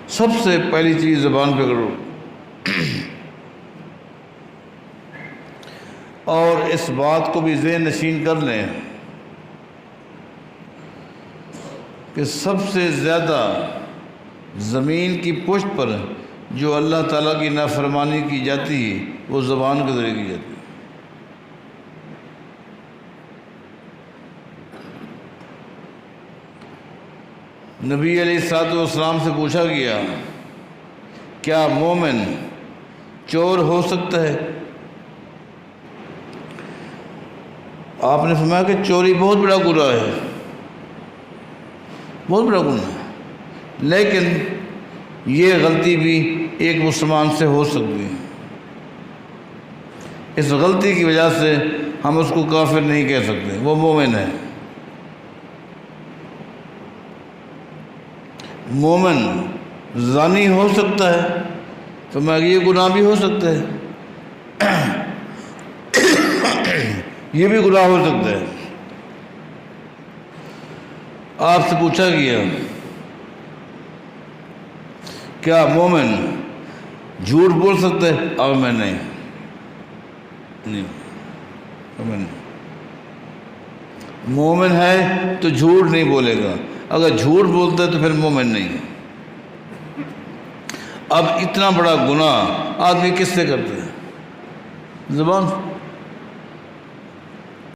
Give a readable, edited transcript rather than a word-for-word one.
سب سے پہلی چیز زبان پہ کرو، اور اس بات کو بھی ذہن نشین کر لیں کہ سب سے زیادہ زمین کی پشت پر جو اللہ تعالیٰ کی نافرمانی کی جاتی ہے وہ زبان کے ذریعے کی جاتی ہے۔ نبی علیہ الصلوۃ والسلام سے پوچھا گیا کیا مومن چور ہو سکتا ہے؟ آپ نے فرمایا کہ چوری بہت بڑا گناہ ہے، بہت بڑا گناہ ہے، لیکن یہ غلطی بھی ایک مسلمان سے ہو سکتی ہے، اس غلطی کی وجہ سے ہم اس کو کافر نہیں کہہ سکتے، وہ مومن ہے۔ مومن زانی ہو سکتا ہے تو میں یہ گناہ بھی ہو سکتا ہے، یہ بھی گناہ ہو سکتا ہے۔ آپ سے پوچھا گیا کیا مومن جھوٹ بول سکتا ہے؟ اور میں نہیں، مومن ہے تو جھوٹ نہیں بولے گا، اگر جھوٹ بولتا ہے تو پھر مومن نہیں ہے۔ اب اتنا بڑا گناہ آدمی کس سے کرتا ہے؟ زبان سے۔